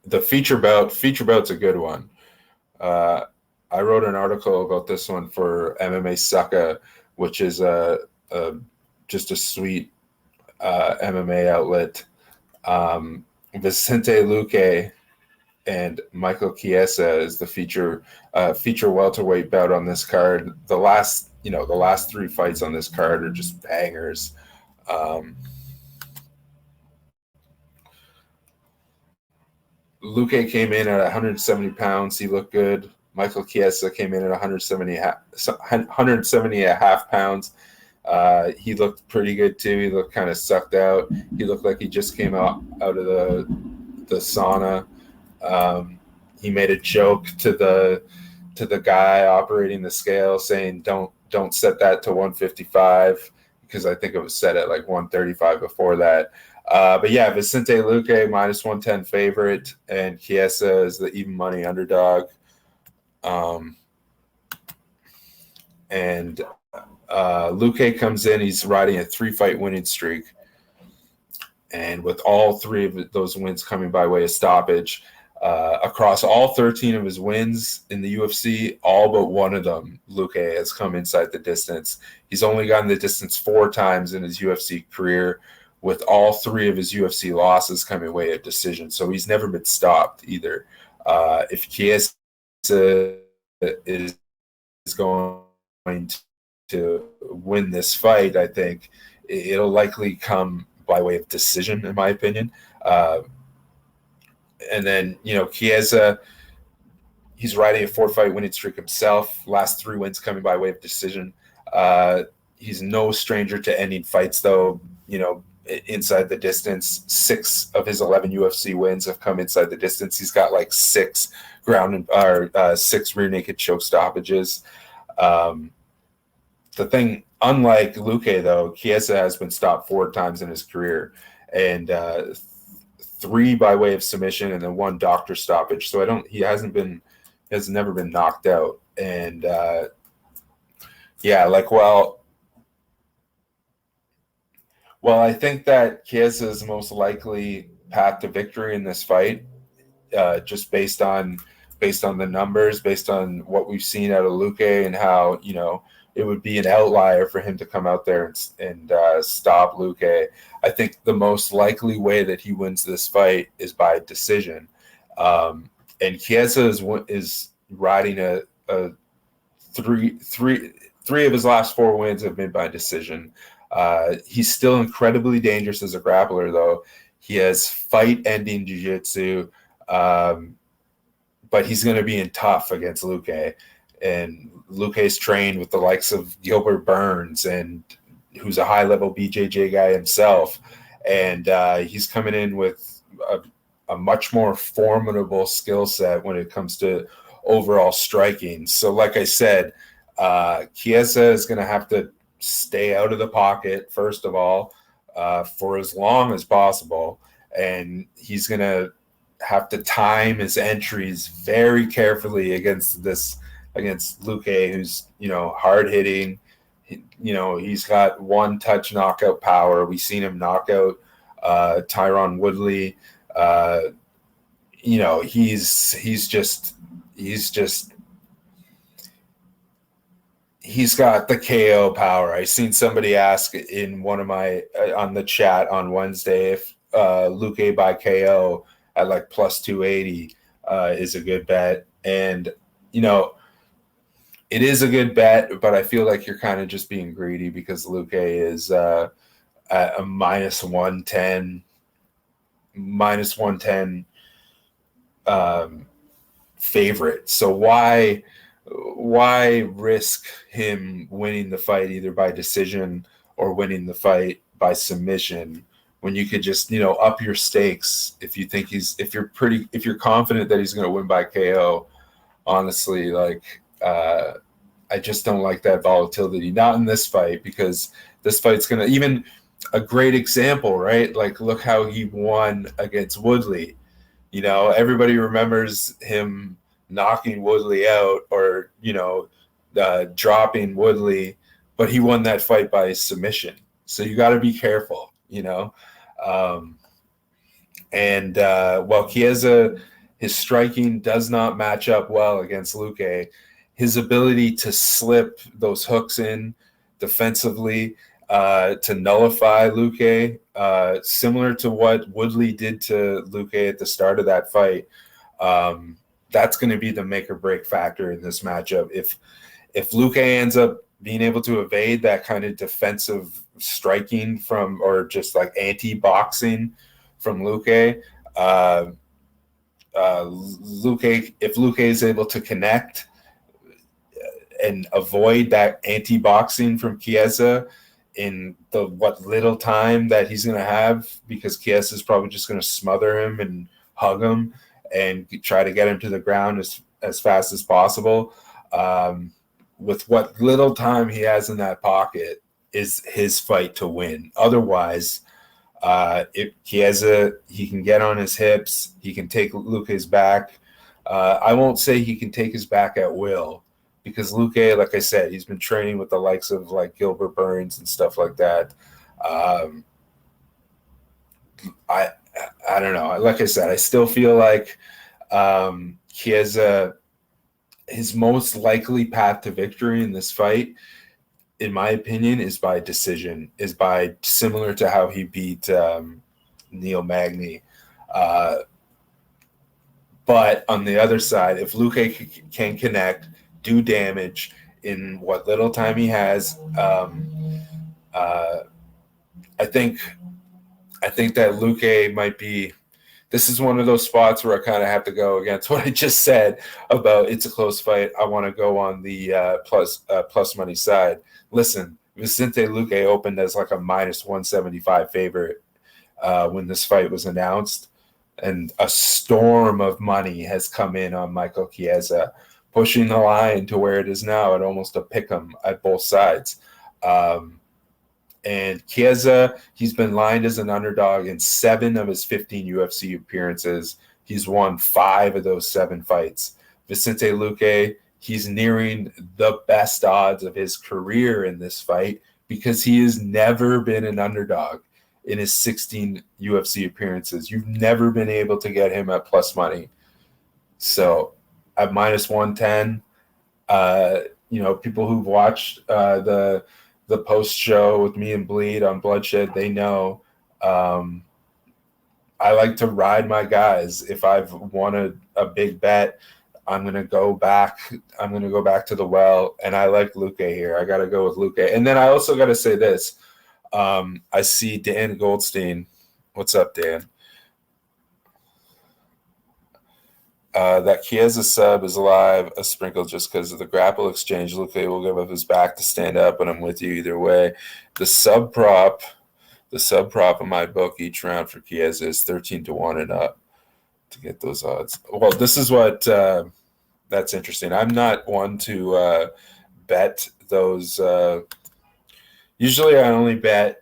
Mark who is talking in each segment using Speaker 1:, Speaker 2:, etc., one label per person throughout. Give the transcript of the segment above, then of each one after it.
Speaker 1: the feature bout's a good one. Uh, I wrote an article about this one for MMA Sucka, which is a just a sweet MMA outlet. Vicente Luque and Michael Chiesa is the feature welterweight bout on this card. The last three fights on this card are just bangers. Um, Luque came in at 170 pounds. He looked good. Michael Chiesa came in at 170 and a half pounds. He looked pretty good too. He looked kind of sucked out. He looked like he just came out of the sauna. Um, he made a joke to the guy operating the scale, saying don't set that to 155, because I think it was set at like 135 before that. But yeah, Vicente Luque minus 110 favorite, and Chiesa is the even money underdog. And Luque comes in, he's riding a 3-fight winning streak. And with all three of those wins coming by way of stoppage, across all 13 of his wins in the UFC, all but one of them, Luque has come inside the distance. He's only gotten the distance 4 times in his UFC career, with all 3 of his UFC losses coming away at decision. So he's never been stopped either. If Chiesa is going to win this fight, I think it'll likely come by way of decision, in my opinion. And then, Chiesa, he's riding a 4-fight winning streak himself. Last 3 wins coming by way of decision. He's no stranger to ending fights, though, inside the distance. 6 of his 11 UFC wins have come inside the distance. He's got like 6 rear naked choke stoppages. The thing, unlike Luque, though, Chiesa has been stopped 4 times in his career, and 3 by way of submission, and then 1 doctor stoppage. So he has never been knocked out. And I think that Chiesa's most likely path to victory in this fight, just based on the numbers, based on what we've seen out of Luque, and how, it would be an outlier for him to come out there and stop Luque. I think the most likely way that he wins this fight is by decision. And Chiesa is riding a three of his last 4 wins have been by decision. He's still incredibly dangerous as a grappler, though. He has fight-ending jiu-jitsu, but he's going to be in tough against Luque. And Luque's trained with the likes of Gilbert Burns, and who's a high-level BJJ guy himself. And he's coming in with a much more formidable skill set when it comes to overall striking. So like I said, Chiesa is going to have to stay out of the pocket, first of all, for as long as possible. And he's going to have to time his entries very carefully against Luque, who's, hard hitting. He's got one-touch knockout power. We've seen him knock out Tyron Woodley. He's got the KO power. I seen somebody ask in one of my on the chat on Wednesday if Luque by KO at like plus 280 is a good bet. And it is a good bet, but I feel like you're kind of just being greedy because Luque is at a minus 110 favorite. So why risk him winning the fight either by decision or winning the fight by submission when you could just, up your stakes if you're confident that he's going to win by KO? Honestly, I just don't like that volatility. Not in this fight, because this fight's going to, even a great example, right? Like, look how he won against Woodley. Everybody remembers him knocking Woodley out or, dropping Woodley, but he won that fight by submission. So you got to be careful, And while Chiesa, his striking does not match up well against Luque, his ability to slip those hooks in defensively to nullify Luque, similar to what Woodley did to Luque at the start of that fight, that's going to be the make or break factor in this matchup. If Luque ends up being able to evade that kind of defensive striking from, or just like anti-boxing from Luque, Luque, if Luque is able to connect and avoid that anti-boxing from Chiesa in the what little time that he's going to have, because Chiesa is probably just going to smother him and hug him and try to get him to the ground as fast as possible. With what little time he has in that pocket is his fight to win. Otherwise, if Chiesa, he can get on his hips, he can take Luque's back. I won't say he can take his back at will, because Luque, like I said, he's been training with the likes of like Gilbert Burns and stuff like that. I don't know. Like I said, I still feel like Chiesa, his most likely path to victory in this fight, in my opinion, is by decision, is by similar to how he beat Neil Magny. But on the other side, if Luque can connect, do damage in what little time he has, I think that Luque might be. This is one of those spots where I kind of have to go against what I just said about it's a close fight. I want to go on the plus money side. Listen, Vicente Luque opened as like a minus 175 favorite when this fight was announced, and a storm of money has come in on Michael Chiesa, pushing the line to where it is now at almost a pick'em at both sides. And Chiesa, he's been lined as an underdog in 7 of his 15 UFC appearances. He's won 5 of those 7 fights. Vicente Luque, he's nearing the best odds of his career in this fight because he has never been an underdog in his 16 UFC appearances. You've never been able to get him at plus money. So at minus 110, people who've watched the post show with me and Bleed on Bloodshed, they know I like to ride my guys. If I've won a big bet, I'm gonna go back to the well, and I like Luque here. I gotta go with Luque. And then I also gotta say this. I see Dan Goldstein. What's up, Dan? That Chiesa sub is alive, a sprinkle just because of the grapple exchange. Luque will give up his back to stand up, and I'm with you either way. The sub prop in my book each round for Chiesa is 13-1 and up to get those odds. Well, this is what that's interesting. I'm not one to bet those. Usually, I only bet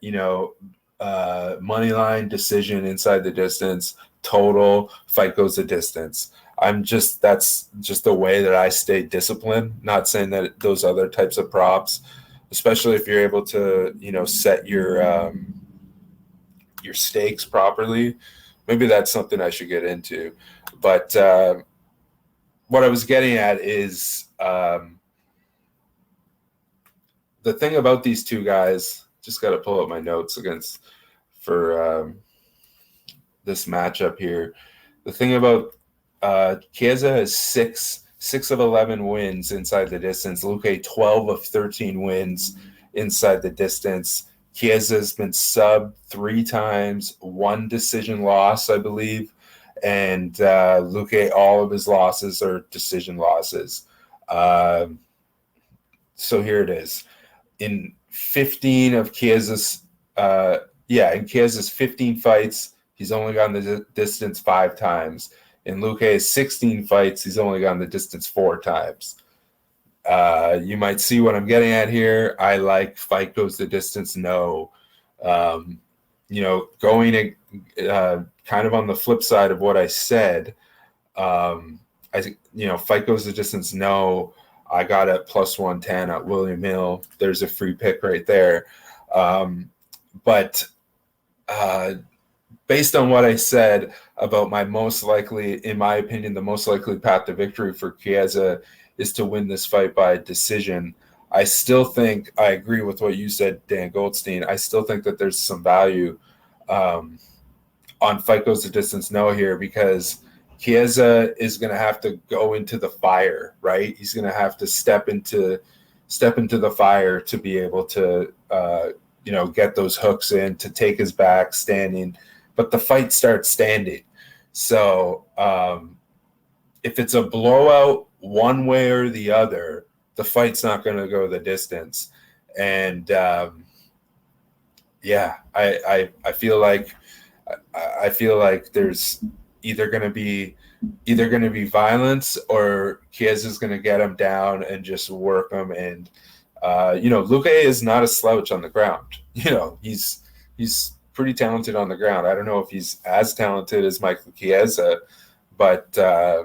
Speaker 1: money line, decision, inside the distance, total, fight goes the distance. That's just the way that I stay disciplined. Not saying that those other types of props, especially if you're able to, set your stakes properly, maybe that's something I should get into. But what I was getting at is the thing about these two guys, just got to pull up my notes for this matchup here. The thing about Chiesa has 6 of 11 wins inside the distance. Luque 12 of 13 wins inside the distance. Chiesa has been subbed 3 times, 1 decision loss, I believe, and Luque, all of his losses are decision losses. So here it is. In 15 of Chiesa's, in Chiesa's 15 fights, he's only gone the distance 5 times. In Luque's 16 fights, he's only gone the distance 4 times. You might see what I'm getting at here. I like fight goes the distance, no. Going kind of on the flip side of what I said, I think, fight goes the distance, no. I got it plus 110 at William Hill. There's a free pick right there. But based on what I said about my most likely, in my opinion, the most likely path to victory for Chiesa is to win this fight by decision. I still think I agree with what you said, Dan Goldstein. I still think that there's some value on fight goes the distance no here, because Chiesa is going to have to go into the fire, right? He's going to have to step into the fire to be able to get those hooks in, to take his back standing. But the fight starts standing. So if it's a blowout one way or the other, the fight's not going to go the distance. And I feel like there's either going to be violence, or Chiesa's going to get him down and just work him. And Luque is not a slouch on the ground. He's pretty talented on the ground. I don't know if he's as talented as Michael Chiesa, but I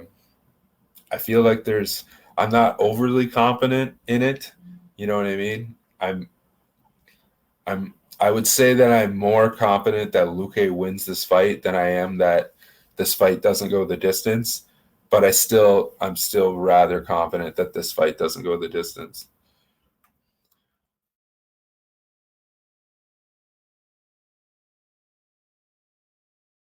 Speaker 1: feel like I'm not overly confident in it. You know what I mean? I would say that I'm more confident that Luque wins this fight than I am that this fight doesn't go the distance. But I'm still rather confident that this fight doesn't go the distance.